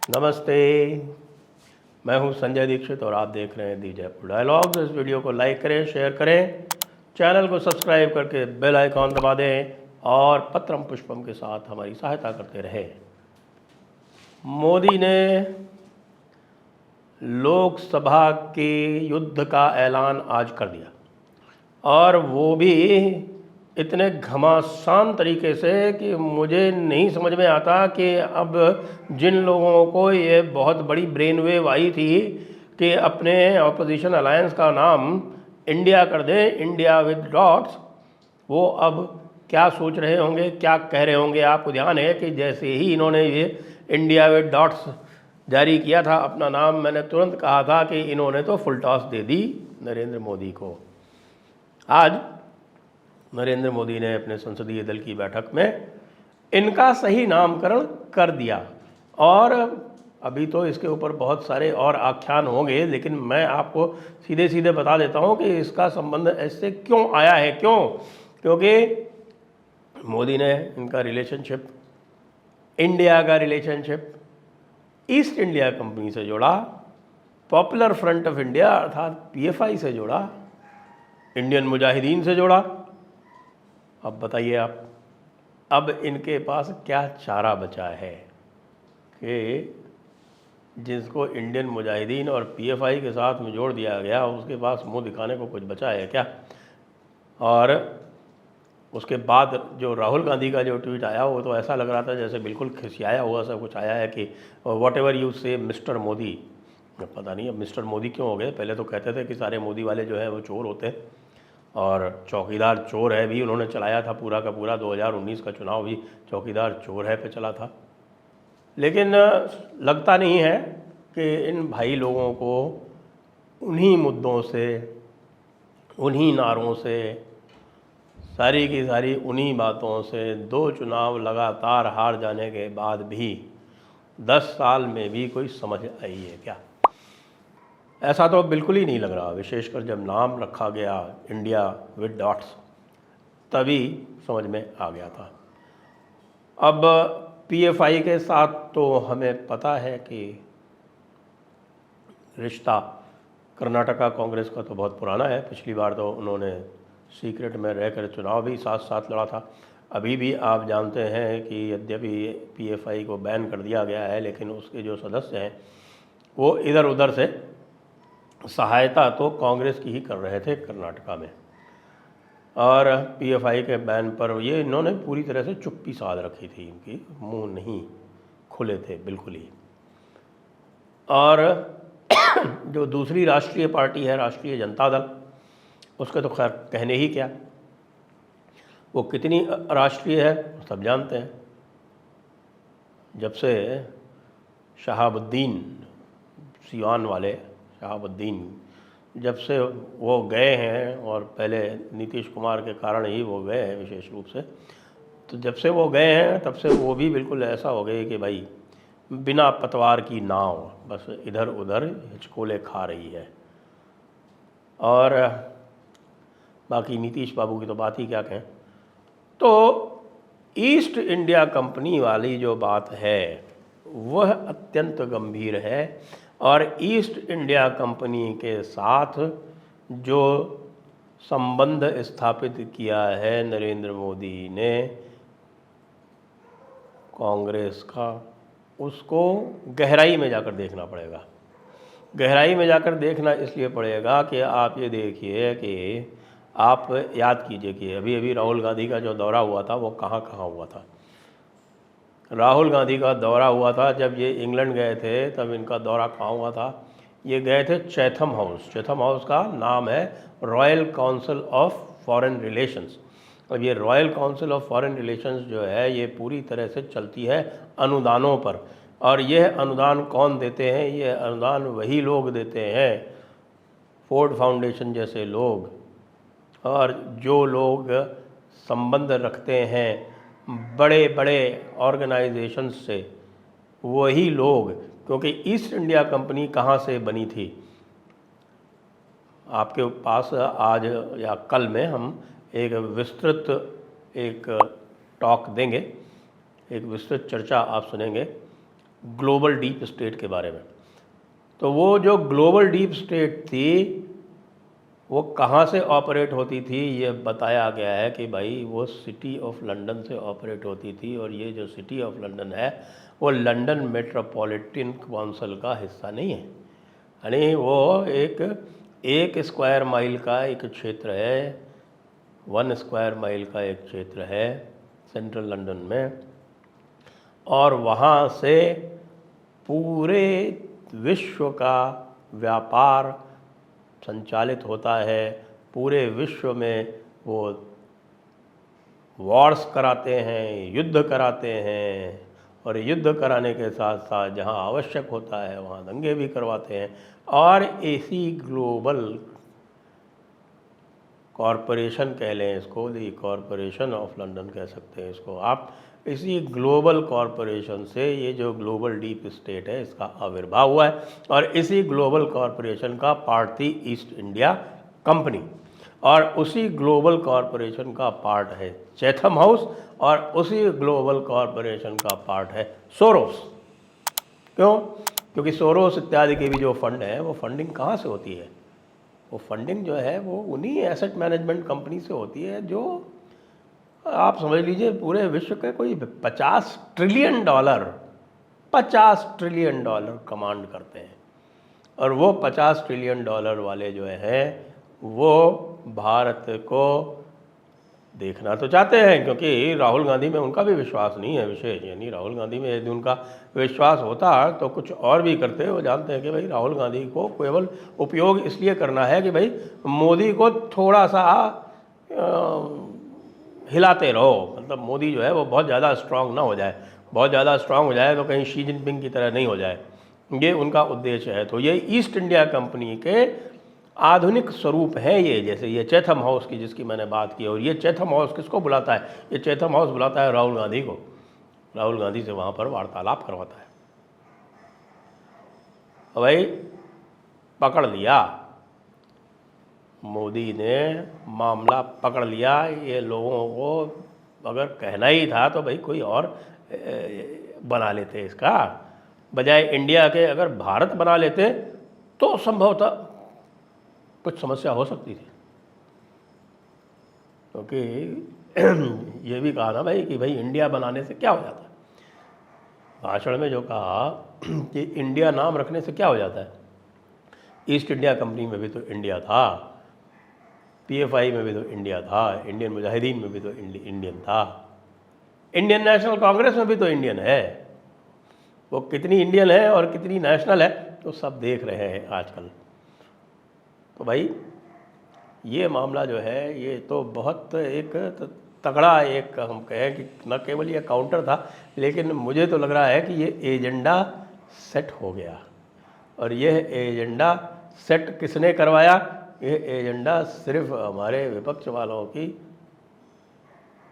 नमस्ते, मैं हूं संजय दीक्षित और आप देख रहे हैं दी जयपुर डायलॉग्स। इस वीडियो को लाइक करें, शेयर करें, चैनल को सब्सक्राइब करके बेल आइकॉन दबा दें और पत्रम पुष्पम के साथ हमारी सहायता करते रहें। मोदी ने लोकसभा के युद्ध का ऐलान आज कर दिया और वो भी इतने घमासान तरीके से कि मुझे नहीं समझ में आता कि अब जिन लोगों को ये बहुत बड़ी ब्रेन वेव आई थी कि अपने ऑपोजिशन अलायंस का नाम इंडिया कर दें, इंडिया विद डॉट्स, वो अब क्या सोच रहे होंगे, क्या कह रहे होंगे। आपको ध्यान है कि जैसे ही इन्होंने ये इंडिया विद डॉट्स जारी किया था अपना नाम, मैंने तुरंत कहा था कि इन्होंने तो फुल टॉस दे दी नरेंद्र मोदी को। आज नरेंद्र मोदी ने अपने संसदीय दल की बैठक में इनका सही नामकरण कर दिया और अभी तो इसके ऊपर बहुत सारे और आख्यान होंगे, लेकिन मैं आपको सीधे सीधे बता देता हूं कि इसका संबंध ऐसे क्यों आया है। क्योंकि मोदी ने इनका रिलेशनशिप, इंडिया का रिलेशनशिप ईस्ट इंडिया कंपनी से जोड़ा, पॉपुलर फ्रंट ऑफ इंडिया अर्थात पीएफआई से जोड़ा, इंडियन मुजाहिदीन से जोड़ा। अब बताइए आप, अब इनके पास क्या चारा बचा है कि जिसको इंडियन मुजाहिदीन और पीएफआई के साथ में जोड़ दिया गया, उसके पास मुंह दिखाने को कुछ बचा है क्या। और उसके बाद जो राहुल गांधी का जो ट्वीट आया वो तो ऐसा लग रहा था जैसे बिल्कुल खिसियाया हुआ सा कुछ आया है कि वॉट एवर यू से मिस्टर मोदी। पता नहीं अब मिस्टर मोदी क्यों हो गए। पहले तो कहते थे कि सारे मोदी वाले जो है वो चोर होते हैं और चौकीदार चोर है भी उन्होंने चलाया था पूरा का पूरा। 2019 का चुनाव भी चौकीदार चोर है पे चला था। लेकिन लगता नहीं है कि इन भाई लोगों को उन्हीं मुद्दों से, उन्हीं नारों से, सारी की सारी उन्हीं बातों से 2 चुनाव लगातार हार जाने के बाद भी 10 साल में भी कोई समझ आई है क्या। ऐसा तो बिल्कुल ही नहीं लग रहा, विशेषकर जब नाम रखा गया इंडिया विद डॉट्स तभी समझ में आ गया था। अब पीएफआई के साथ तो हमें पता है कि रिश्ता कर्नाटका कांग्रेस का तो बहुत पुराना है। पिछली बार तो उन्होंने सीक्रेट में रहकर चुनाव भी साथ साथ लड़ा था। अभी भी आप जानते हैं कि यद्यपि पीएफआई को बैन कर दिया गया है, लेकिन उसके जो सदस्य हैं वो इधर उधर से सहायता तो कांग्रेस की ही कर रहे थे कर्नाटका में। और पीएफआई के बैन पर ये इन्होंने पूरी तरह से चुप्पी साध रखी थी, इनकी मुंह नहीं खुले थे बिल्कुल ही। और जो दूसरी राष्ट्रीय पार्टी है राष्ट्रीय जनता दल, उसके तो खैर कहने ही क्या, वो कितनी राष्ट्रीय है सब जानते हैं। जब से शहाबुद्दीन, सिवान वाले शहाबुद्दीन जब से वो गए हैं, और पहले नीतीश कुमार के कारण ही वो गए हैं विशेष रूप से, तो जब से वो गए हैं तब से वो भी बिल्कुल ऐसा हो गए कि भाई बिना पतवार की नाव बस इधर उधर हिचकोले खा रही है। और बाकी नीतीश बाबू की तो बात ही क्या कहें। तो ईस्ट इंडिया कंपनी वाली जो बात है वह अत्यंत गंभीर है और ईस्ट इंडिया कंपनी के साथ जो संबंध स्थापित किया है नरेंद्र मोदी ने कांग्रेस का, उसको गहराई में जाकर देखना पड़ेगा। गहराई में जाकर देखना इसलिए पड़ेगा कि आप ये देखिए कि आप याद कीजिए कि अभी अभी राहुल गांधी का जो दौरा हुआ था वो कहाँ कहाँ हुआ था। राहुल गांधी का दौरा हुआ था जब ये इंग्लैंड गए थे, तब इनका दौरा कहाँ हुआ था, ये गए थे चैथम हाउस। चैथम हाउस का नाम है royal council of foreign relations. और ये royal council of foreign relations जो है ये पूरी तरह से चलती है अनुदानों पर। और यह अनुदान कौन देते हैं, ये अनुदान वही लोग देते हैं, फोर्ड फाउंडेशन जैसे लोग, और जो लोग संबंध रखते हैं बड़े बड़े ऑर्गेनाइजेशंस से, वही लोग। क्योंकि ईस्ट इंडिया कंपनी कहाँ से बनी थी, आपके पास आज या कल में हम एक विस्तृत एक टॉक देंगे, एक विस्तृत चर्चा आप सुनेंगे ग्लोबल डीप स्टेट के बारे में। तो वो जो ग्लोबल डीप स्टेट थी वो कहाँ से ऑपरेट होती थी, ये बताया गया है कि भाई वो सिटी ऑफ लंदन से ऑपरेट होती थी। और ये जो सिटी ऑफ लंदन है वो लंदन मेट्रोपॉलिटन काउंसिल का हिस्सा नहीं है, यानी वो एक स्क्वायर माइल का एक क्षेत्र है, 1 स्क्वायर माइल का एक क्षेत्र है सेंट्रल लंदन में। और वहाँ से पूरे विश्व का व्यापार संचालित होता है, पूरे विश्व में वो वॉर्स कराते हैं, युद्ध कराते हैं, और युद्ध कराने के साथ साथ जहाँ आवश्यक होता है वहाँ दंगे भी करवाते हैं। और इसी ग्लोबल कॉरपोरेशन कह लें इसको, दी कॉरपोरेशन ऑफ लंदन कह सकते हैं इसको आप, इसी ग्लोबल कॉरपोरेशन से ये जो ग्लोबल डीप स्टेट है इसका आविर्भाव हुआ है। और इसी ग्लोबल कॉरपोरेशन का पार्ट थी ईस्ट इंडिया कंपनी, और उसी ग्लोबल कॉरपोरेशन का पार्ट है चैथम हाउस, और उसी ग्लोबल कॉरपोरेशन का पार्ट है सोरोस। क्यों? क्योंकि सोरोस इत्यादि के भी जो फंड हैं वो फंडिंग कहाँ से होती है? वो फंडिंग जो है वो उन्हीं एसेट मैनेजमेंट कंपनी से होती है जो आप समझ लीजिए पूरे विश्व के कोई 50 ट्रिलियन डॉलर कमांड करते हैं। और वो 50 ट्रिलियन डॉलर वाले जो हैं वो भारत को देखना तो चाहते हैं, क्योंकि राहुल गांधी में उनका भी विश्वास नहीं है विशेष, यानी राहुल गांधी में यदि उनका विश्वास होता तो कुछ और भी करते। वो जानते हैं कि भाई राहुल गांधी को केवल उपयोग इसलिए करना है कि भाई मोदी को थोड़ा सा हिलाते रहो, मतलब मोदी जो है वो बहुत ज़्यादा स्ट्रांग ना हो जाए, बहुत ज़्यादा स्ट्रांग हो जाए तो कहीं शी जिनपिंग की तरह नहीं हो जाए, ये उनका उद्देश्य है। तो ये ईस्ट इंडिया कंपनी के आधुनिक स्वरूप है ये, जैसे ये चैथम हाउस की जिसकी मैंने बात की। और ये चैथम हाउस किसको बुलाता है? ये चैथम हाउस बुलाता है राहुल गांधी को, राहुल गांधी से वहाँ पर वार्तालाप करवाता है। भाई पकड़ लिया, मोदी ने मामला पकड़ लिया। ये लोगों को अगर कहना ही था तो भाई कोई और बना लेते इसका, बजाय इंडिया के अगर भारत बना लेते तो संभवतः कुछ समस्या हो सकती थी। क्योंकि ये भी कहा ना भाई कि भाई इंडिया बनाने से क्या हो जाता है, भाषण में जो कहा कि इंडिया नाम रखने से क्या हो जाता है। ईस्ट इंडिया कंपनी में भी तो इंडिया था, पीएफआई में भी तो इंडिया था, इंडियन मुजाहिदीन में भी तो इंडियन था, इंडियन नेशनल कांग्रेस में भी तो इंडियन है। वो कितनी इंडियन है और कितनी नेशनल है तो सब देख रहे हैं आजकल। तो भाई ये मामला जो है ये तो बहुत एक तगड़ा, एक हम कहें कि न केवल ये काउंटर था, लेकिन मुझे तो लग रहा है कि ये एजेंडा सेट हो गया। और यह एजेंडा सेट किसने करवाया? ये एजेंडा सिर्फ हमारे विपक्ष वालों की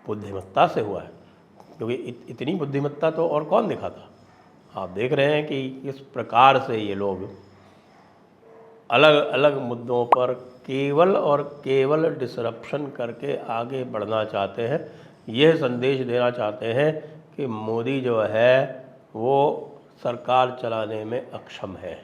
बुद्धिमत्ता से हुआ है, क्योंकि इतनी बुद्धिमत्ता तो और कौन दिखाता। आप देख रहे हैं कि किस प्रकार से ये लोग अलग अलग मुद्दों पर केवल और केवल डिसरप्शन करके आगे बढ़ना चाहते हैं। यह संदेश देना चाहते हैं कि मोदी जो है वो सरकार चलाने में अक्षम है।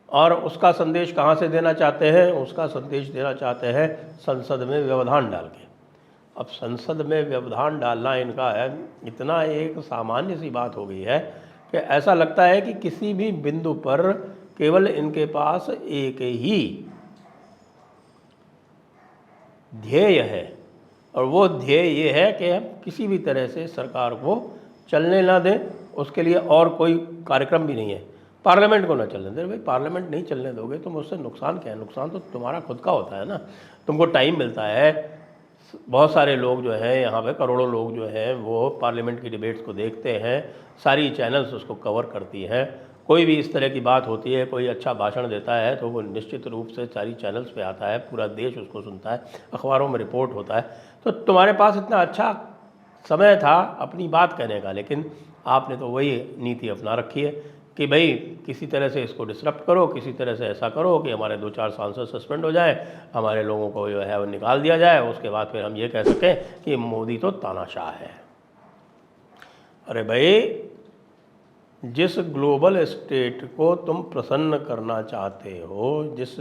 और उसका संदेश कहाँ से देना चाहते हैं? उसका संदेश देना चाहते हैं संसद में व्यवधान डाल के। अब संसद में व्यवधान डालना इनका है इतना एक सामान्य सी बात हो गई है कि ऐसा लगता है कि किसी भी बिंदु पर केवल इनके पास एक ही ध्येय है, और वो ध्येय ये है कि हम किसी भी तरह से सरकार को चलने ना दें। उसके लिए और कोई कार्यक्रम भी नहीं है। पार्लियामेंट को ना चलने दें। भाई पार्लियामेंट नहीं चलने दोगे तो उससे नुकसान क्या है? नुकसान तो तुम्हारा खुद का होता है ना। तुमको टाइम मिलता है, बहुत सारे लोग जो हैं यहाँ पे, करोड़ों लोग जो हैं वो पार्लियामेंट की डिबेट्स को देखते हैं, सारी चैनल्स उसको कवर करती हैं। कोई भी इस तरह की बात होती है, कोई अच्छा भाषण देता है तो वो निश्चित रूप से सारी चैनल्स पे आता है, पूरा देश उसको सुनता है, अखबारों में रिपोर्ट होता है। तो तुम्हारे पास इतना अच्छा समय था अपनी बात कहने का, लेकिन आपने तो वही नीति अपना रखी है कि भाई किसी तरह से इसको डिसरप्ट करो, किसी तरह से ऐसा करो कि हमारे 2-4 सांसद सस्पेंड हो जाए, हमारे लोगों को जो है वो निकाल दिया जाए, उसके बाद फिर हम ये कह सकें कि मोदी तो तानाशाह है। अरे भाई जिस ग्लोबल स्टेट को तुम प्रसन्न करना चाहते हो, जिस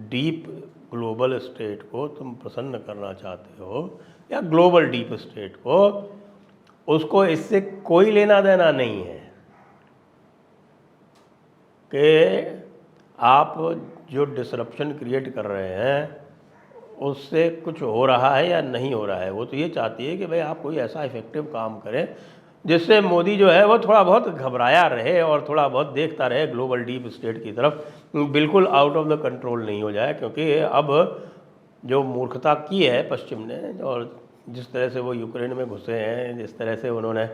डीप ग्लोबल स्टेट को तुम प्रसन्न करना चाहते हो या ग्लोबल डीप स्टेट को, उसको इससे कोई लेना देना नहीं है कि आप जो डिसरप्शन क्रिएट कर रहे हैं उससे कुछ हो रहा है या नहीं हो रहा है। वो तो ये चाहती है कि भाई आप कोई ऐसा इफेक्टिव काम करें जिससे मोदी जो है वो थोड़ा बहुत घबराया रहे और थोड़ा बहुत देखता रहे ग्लोबल डीप स्टेट की तरफ, बिल्कुल आउट ऑफ द कंट्रोल नहीं हो जाए। क्योंकि अब जो मूर्खता की है पश्चिम ने, और जिस तरह से वो यूक्रेन में घुसे हैं, जिस तरह से उन्होंने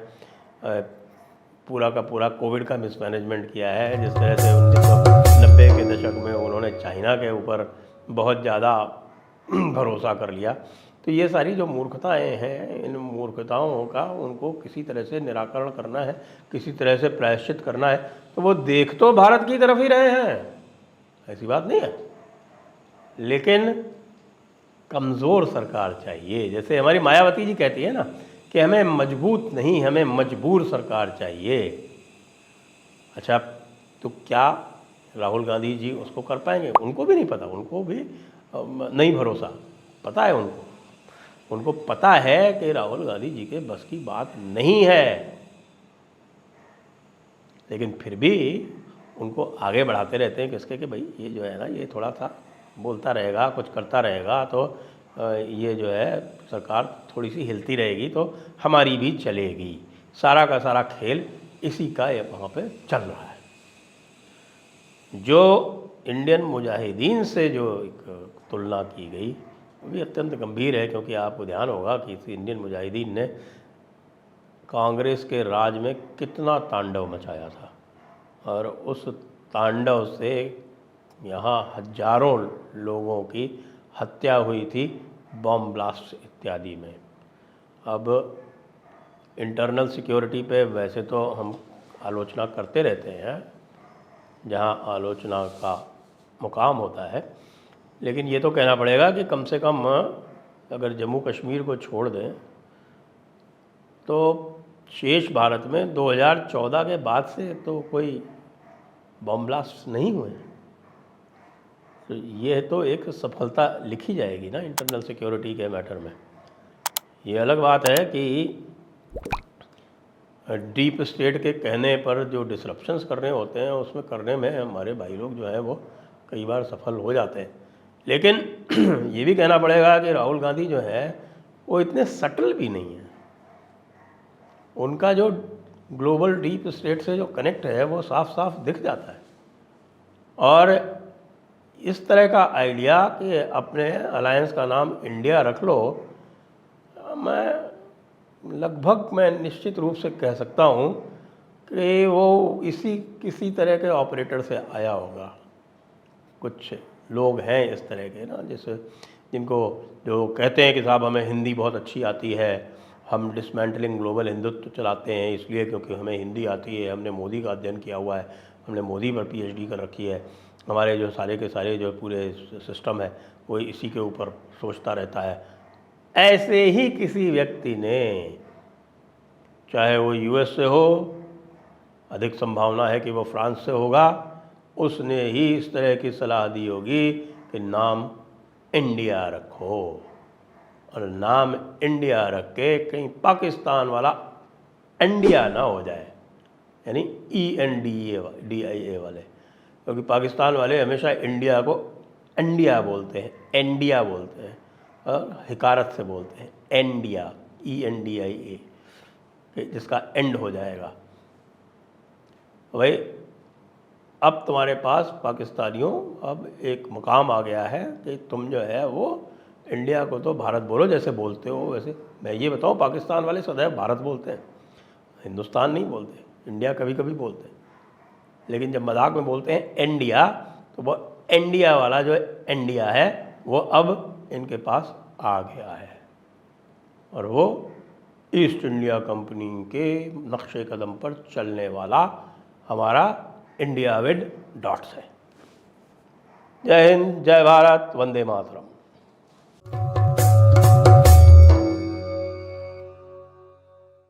पूरा का पूरा कोविड का मिसमैनेजमेंट किया है, जिस तरह से 1990 के दशक में उन्होंने चाइना के ऊपर बहुत ज़्यादा भरोसा कर लिया, तो ये सारी जो मूर्खताएं हैं, इन मूर्खताओं का उनको किसी तरह से निराकरण करना है, किसी तरह से प्रायश्चित करना है। तो वो देख तो भारत की तरफ ही रहे हैं, ऐसी बात नहीं है, लेकिन कमज़ोर सरकार चाहिए। जैसे हमारी मायावती जी कहती है ना कि हमें मजबूत नहीं, हमें मजबूर सरकार चाहिए। अच्छा, तो क्या राहुल गांधी जी उसको कर पाएंगे? उनको भी नहीं पता, उनको भी नहीं भरोसा। पता है उनको पता है कि राहुल गांधी जी के बस की बात नहीं है, लेकिन फिर भी उनको आगे बढ़ाते रहते हैं किसके कि भाई ये जो है ना, ये थोड़ा सा बोलता रहेगा, कुछ करता रहेगा तो ये जो है सरकार थोड़ी सी हिलती रहेगी तो हमारी भी चलेगी। सारा का सारा खेल इसी का वहाँ पे चल रहा है। जो इंडियन मुजाहिदीन से जो एक तुलना की गई वो भी अत्यंत गंभीर है, क्योंकि आपको ध्यान होगा कि इस इंडियन मुजाहिदीन ने कांग्रेस के राज में कितना तांडव मचाया था, और उस तांडव से यहाँ हजारों लोगों की हत्या हुई थी बॉम्ब ब्लास्ट इत्यादि में। अब इंटरनल सिक्योरिटी पे वैसे तो हम आलोचना करते रहते हैं, जहाँ आलोचना का मुकाम होता है, लेकिन ये तो कहना पड़ेगा कि कम से कम अगर जम्मू कश्मीर को छोड़ दें तो शेष भारत में 2014 के बाद से तो कोई बॉम्ब ब्लास्ट नहीं हुए। तो ये तो एक सफलता लिखी जाएगी ना इंटरनल सिक्योरिटी के मैटर में। ये अलग बात है कि डीप स्टेट के कहने पर जो डिसरप्शंस करने होते हैं उसमें करने में हमारे भाई लोग जो हैं वो कई बार सफल हो जाते हैं, लेकिन ये भी कहना पड़ेगा कि राहुल गांधी जो है वो इतने सटल भी नहीं है। उनका जो ग्लोबल डीप स्टेट से जो कनेक्ट है वो साफ साफ दिख जाता है। और इस तरह का आइडिया कि अपने अलायंस का नाम इंडिया रख लो, मैं निश्चित रूप से कह सकता हूँ कि वो किसी तरह के ऑपरेटर से आया होगा। कुछ लोग हैं इस तरह के ना, जैसे जिनको जो कहते हैं कि साहब हमें हिंदी बहुत अच्छी आती है, हम डिसमेंटलिंग ग्लोबल हिंदुत्व चलाते हैं इसलिए क्योंकि हमें हिंदी आती है, हमने मोदी का अध्ययन किया हुआ है, हमने मोदी पर PhD कर रखी है, हमारे जो सारे के सारे जो पूरे सिस्टम है वो इसी के ऊपर सोचता रहता है। ऐसे ही किसी व्यक्ति ने, चाहे वो US से हो, अधिक संभावना है कि वो फ्रांस से होगा, उसने ही इस तरह की सलाह दी होगी कि नाम इंडिया रखो, और नाम इंडिया रख के कहीं पाकिस्तान वाला इंडिया ना हो जाए, यानी ENDIA वाले, क्योंकि पाकिस्तान वाले हमेशा इंडिया को इंडिया बोलते हैं, इंडिया बोलते हैं, और हिकारत से बोलते हैं इंडिया, ENDIA, जिसका एंड हो जाएगा। भाई अब तुम्हारे पास पाकिस्तानियों अब एक मुकाम आ गया है कि तुम जो है वो इंडिया को तो भारत बोलो जैसे बोलते हो वैसे। मैं ये बताऊँ, पाकिस्तान वाले सदैव भारत बोलते हैं, हिंदुस्तान नहीं बोलते, इंडिया कभी कभी बोलते हैं, लेकिन जब मजाक में बोलते हैं इंडिया तो वो इंडिया वाला जो इंडिया है वो अब इनके पास आ गया है, और वो ईस्ट इंडिया कंपनी के नक्शे कदम पर चलने वाला हमारा इंडिया विद डॉट्स है। जय हिंद, जय भारत, वंदे मातरम।